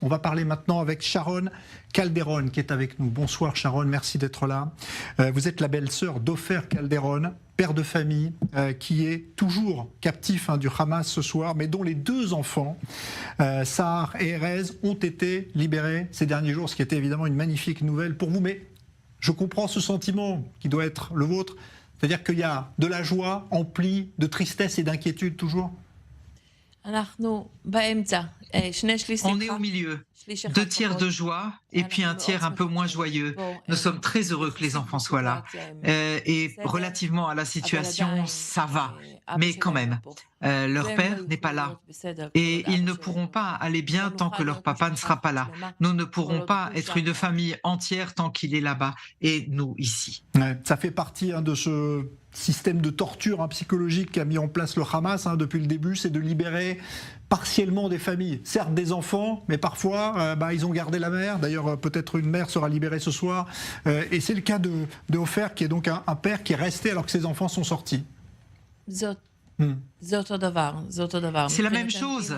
On va parler maintenant avec Sharon Calderon qui est avec nous. Bonsoir Sharon, merci d'être là. Vous êtes la belle-sœur d'Ofer Calderon, père de famille, qui est toujours captif du Hamas ce soir, mais dont les deux enfants, Sahar et Erez, ont été libérés ces derniers jours, ce qui était évidemment une magnifique nouvelle pour vous. Mais je comprends ce sentiment qui doit être le vôtre, c'est-à-dire qu'il y a de la joie emplie de tristesse et d'inquiétude toujours. On est au milieu, 2 tiers de joie et puis un tiers un peu moins joyeux. Nous sommes très heureux que les enfants soient là. Et relativement à la situation, ça va. Mais quand même, leur père n'est pas là. Et ils ne pourront pas aller bien tant que leur papa ne sera pas là. Nous ne pourrons pas être une famille entière tant qu'il est là-bas. Et nous, ici. Ouais, ça fait partie de ce système de torture psychologique qu'a mis en place le Hamas depuis le début, c'est de libérer partiellement des familles, certes des enfants, mais parfois ils ont gardé la mère. D'ailleurs, peut-être une mère sera libérée ce soir. Et c'est le cas de Ofer, qui est donc un père qui est resté alors que ses enfants sont sortis. C'est la même chose.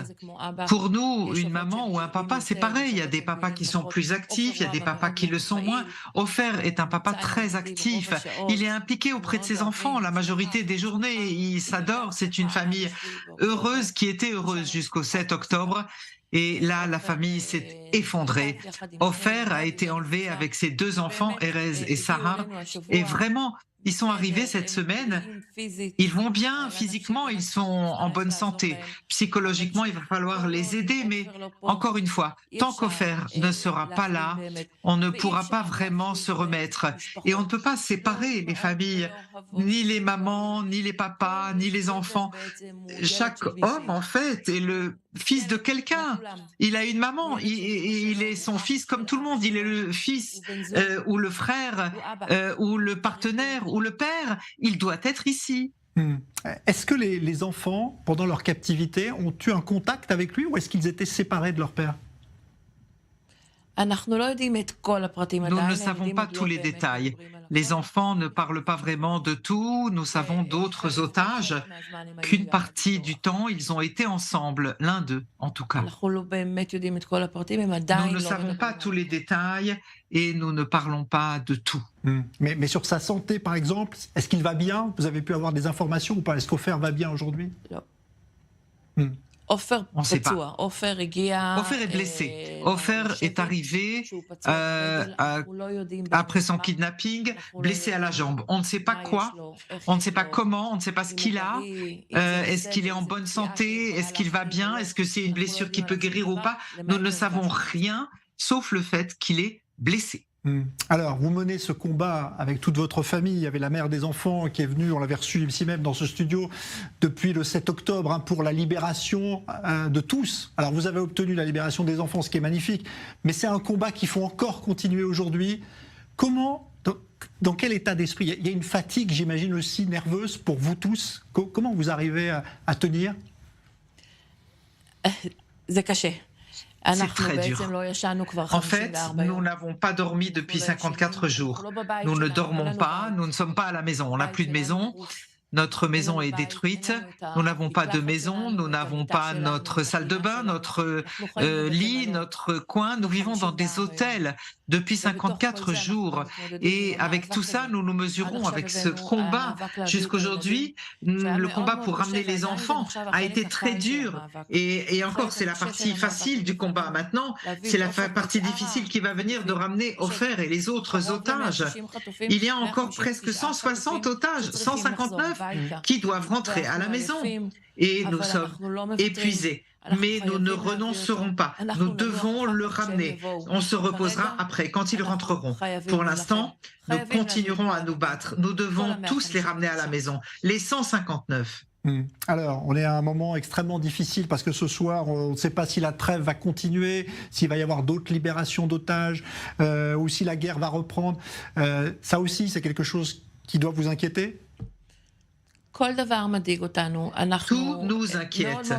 Pour nous, une maman ou un papa, c'est pareil. Il y a des papas qui sont plus actifs, il y a des papas qui le sont moins. Ofer est un papa très actif. Il est impliqué auprès de ses enfants la majorité des journées. Il s'adore. C'est une famille heureuse qui était heureuse jusqu'au 7 octobre. Et là, la famille s'est effondrée. Ofer a été enlevé avec ses 2 enfants, Erez et Sahar. Et vraiment, ils sont arrivés cette semaine, ils vont bien physiquement, ils sont en bonne santé. Psychologiquement, il va falloir les aider, mais encore une fois, tant qu'Ofer ne sera pas là, on ne pourra pas vraiment se remettre. Et on ne peut pas séparer les familles, ni les mamans, ni les papas, ni les enfants. Chaque homme, en fait, est le fils de quelqu'un. Il a une maman, il est son fils comme tout le monde. Il est le fils ou le frère ou le partenaire ou le père. Il doit être ici. Est-ce que les enfants, pendant leur captivité, ont eu un contact avec lui ou est-ce qu'ils étaient séparés de leur père ? Nous ne savons pas tous les détails. Les enfants ne parlent pas vraiment de tout. Nous savons d'autres otages qu'une partie du temps, ils ont été ensemble, l'un d'eux en tout cas. Nous ne savons pas tous les détails et nous ne parlons pas de tout. Mais sur sa santé, par exemple, est-ce qu'il va bien ? Vous avez pu avoir des informations ou pas ? Est-ce qu'Ofer va bien aujourd'hui ? On ne sait pas. Ofer est blessé. Ofer est arrivé après son kidnapping, blessé à la jambe. On ne sait pas quoi, on ne sait pas comment, on ne sait pas ce qu'il a. Est-ce qu'il est en bonne santé ? Est-ce qu'il va bien ? Est-ce que c'est une blessure qui peut guérir ou pas ? Nous ne savons rien, sauf le fait qu'il est blessé. Alors, vous menez ce combat avec toute votre famille. Il y avait la mère des enfants qui est venue, on l'avait reçue ici même dans ce studio, depuis le 7 octobre pour la libération de tous. Alors, vous avez obtenu la libération des enfants, ce qui est magnifique, mais c'est un combat qu'il faut encore continuer aujourd'hui. Comment, dans quel état d'esprit ? Il y a une fatigue, j'imagine, aussi nerveuse pour vous tous. Comment vous arrivez à tenir ? C'est caché. C'est très dur. En fait, nous n'avons pas dormi depuis 54 jours. Nous ne dormons pas, nous ne sommes pas à la maison. On n'a plus de maison. Notre maison est détruite. Nous n'avons pas de maison, nous n'avons pas notre salle de bain, notre lit, notre coin. Nous vivons dans des hôtels depuis 54 jours. Et avec tout ça, nous nous mesurons avec ce combat. Jusqu'aujourd'hui, le combat pour ramener les enfants a été très dur. Et encore, c'est la partie facile du combat. Maintenant, c'est la partie difficile qui va venir de ramener Ofer et les autres otages. Il y a encore presque 160 otages, 159 qui doivent rentrer à la maison. Et nous sommes épuisés. Mais nous ne renoncerons pas. Nous devons le ramener. On se reposera après, quand ils rentreront. Pour l'instant, nous continuerons à nous battre. Nous devons tous les ramener à la maison. Les 159. Alors, on est à un moment extrêmement difficile parce que ce soir, on ne sait pas si la trêve va continuer, s'il va y avoir d'autres libérations d'otages, ou si la guerre va reprendre. Ça aussi, c'est quelque chose qui doit vous inquiéter ? Tout nous inquiète.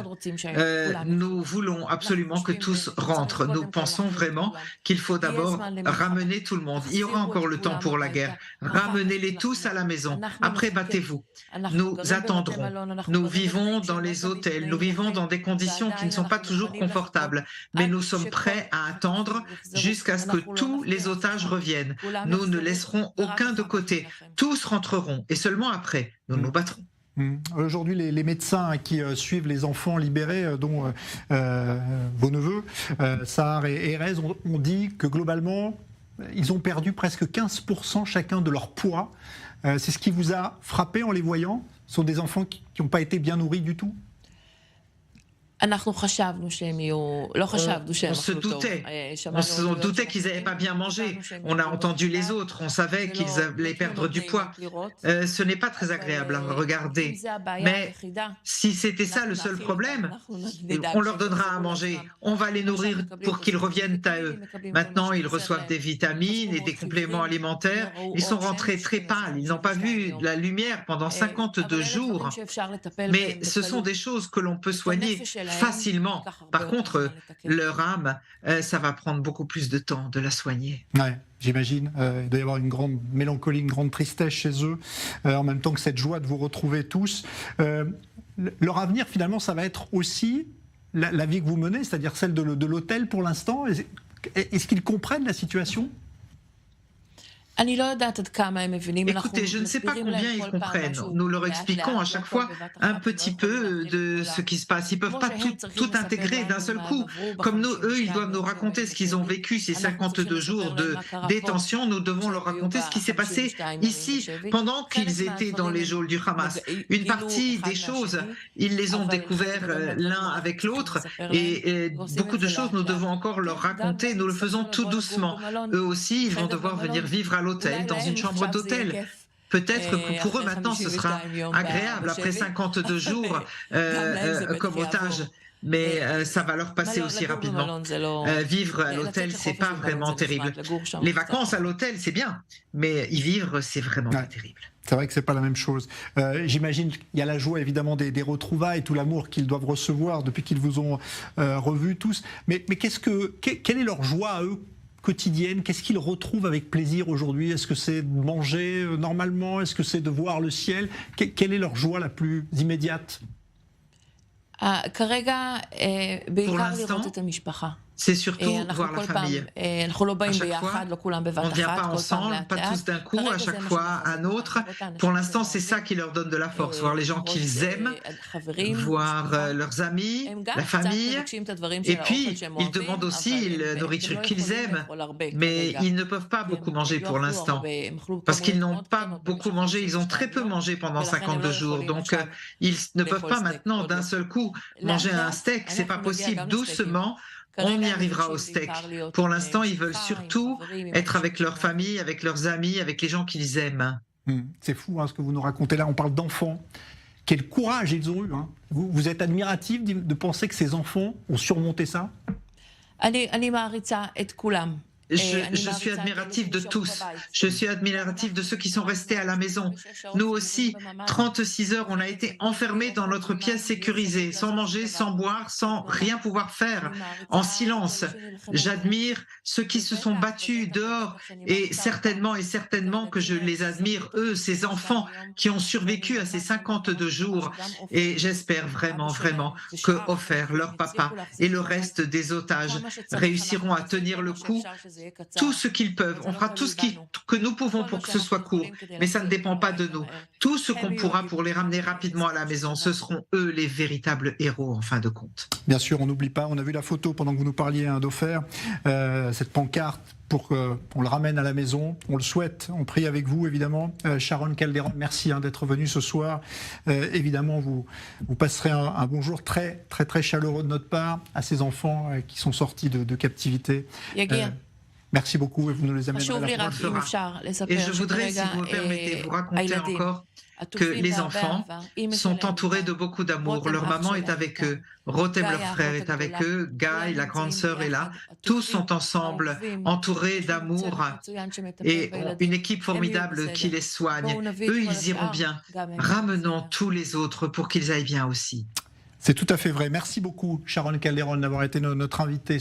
Nous voulons absolument que tous rentrent. Nous pensons vraiment qu'il faut d'abord ramener tout le monde. Il y aura encore le temps pour la guerre. Ramenez-les tous à la maison. Après, battez-vous. Nous attendrons. Nous vivons dans les hôtels. Nous vivons dans des conditions qui ne sont pas toujours confortables. Mais nous sommes prêts à attendre jusqu'à ce que tous les otages reviennent. Nous ne laisserons aucun de côté. Tous rentreront. Et seulement après, nous nous battrons. Aujourd'hui, les médecins qui suivent les enfants libérés, dont vos neveux, Sahar et Erez, ont dit que globalement, ils ont perdu presque 15% chacun de leur poids. C'est ce qui vous a frappé en les voyant? Ce sont des enfants qui n'ont pas été bien nourris du tout? On se doutait qu'ils n'avaient pas bien mangé. On a entendu les autres, on savait qu'ils allaient perdre du poids. Ce n'est pas très agréable à regarder. Mais si c'était ça le seul problème, on leur donnera à manger. On va les nourrir pour qu'ils reviennent à eux. Maintenant, ils reçoivent des vitamines et des compléments alimentaires. Ils sont rentrés très pâles. Ils n'ont pas vu la lumière pendant 52 jours. Mais ce sont des choses que l'on peut soigner facilement. Par contre, leur âme, ça va prendre beaucoup plus de temps de la soigner. Ouais, j'imagine. Il doit y avoir une grande mélancolie, une grande tristesse chez eux, en même temps que cette joie de vous retrouver tous. Leur avenir, finalement, ça va être aussi la vie que vous menez, c'est-à-dire celle de l'hôtel pour l'instant. Est-ce qu'ils comprennent la situation ? Écoutez, je ne sais pas combien ils comprennent. Nous leur expliquons à chaque fois un petit peu de ce qui se passe. Ils ne peuvent pas tout intégrer d'un seul coup. Comme nous, eux, ils doivent nous raconter ce qu'ils ont vécu ces 52 jours de détention. Nous devons leur raconter ce qui s'est passé ici pendant qu'ils étaient dans les geôles du Hamas. Une partie des choses, ils les ont découvertes l'un avec l'autre et beaucoup de choses, nous devons encore leur raconter. Nous le faisons tout doucement. Eux aussi, ils vont devoir venir vivre à l'hôtel, dans une chambre d'hôtel. Peut-être que pour eux maintenant ce sera agréable après 52 jours comme otage, mais ça va leur passer aussi rapidement. Vivre à l'hôtel, c'est pas vraiment terrible. Les vacances à l'hôtel, c'est bien, mais y vivre, c'est vraiment pas terrible. C'est vrai que c'est pas la même chose. J'imagine qu'il y a la joie évidemment des retrouvailles, tout l'amour qu'ils doivent recevoir depuis qu'ils vous ont revus tous. Mais quelle est leur joie à eux quotidienne? Qu'est-ce qu'ils retrouvent avec plaisir aujourd'hui? Est-ce que c'est de manger normalement? Est-ce que c'est de voir le ciel? Quelle est leur joie la plus immédiate? Pour l'instant, c'est surtout voir la famille. À chaque fois, on ne vient pas ensemble, pas tous d'un coup, à chaque fois un autre. Pour l'instant, c'est ça qui leur donne de la force, voir les gens qu'ils aiment, voir leurs amis, la famille. Et puis, ils demandent aussi la nourriture qu'ils aiment, mais ils ne peuvent pas beaucoup manger pour l'instant, parce qu'ils n'ont pas beaucoup mangé, ils ont très peu mangé pendant 52 jours. Donc, ils ne peuvent pas maintenant d'un seul coup manger un steak, c'est pas possible. Doucement, on y arrivera au steak. Pour l'instant, ils veulent surtout être avec leur famille, avec leurs amis, avec les gens qu'ils aiment. C'est fou ce que vous nous racontez là. On parle d'enfants. Quel courage ils ont eu. Vous êtes admiratif de penser que ces enfants ont surmonté ça? Je suis admiratif de tous. Je suis admiratif de ceux qui sont restés à la maison. Nous aussi, 36 heures, on a été enfermés dans notre pièce sécurisée, sans manger, sans boire, sans rien pouvoir faire, en silence. J'admire ceux qui se sont battus dehors et certainement que je les admire, eux, ces enfants qui ont survécu à ces 52 jours. Et j'espère vraiment que Ofer, leur papa et le reste des otages réussiront à tenir le coup. Tout ce qu'ils peuvent, on fera tout ce que nous pouvons pour que ce soit court, mais ça ne dépend pas de nous. Tout ce qu'on pourra pour les ramener rapidement à la maison, ce seront eux les véritables héros en fin de compte. Bien sûr, on n'oublie pas, on a vu la photo pendant que vous nous parliez d'Ofer, cette pancarte pour qu'on le ramène à la maison. On le souhaite, on prie avec vous évidemment. Sharon Calderon, merci d'être venue ce soir. Évidemment, vous passerez un bonjour très chaleureux de notre part à ces enfants qui sont sortis de captivité. Merci beaucoup et vous nous les amènerez la prochaine fois. Et je voudrais, si vous me permettez, vous raconter encore que les enfants sont entourés de beaucoup d'amour. Leur maman est avec eux, Rotem, leur frère, est avec eux, Guy, la grande sœur, est là. Tous sont ensemble, entourés d'amour et ont une équipe formidable qui les soigne. Eux, ils iront bien. Ramenons tous les autres pour qu'ils aillent bien aussi. C'est tout à fait vrai. Merci beaucoup, Sharon Calderon, d'avoir été notre invitée.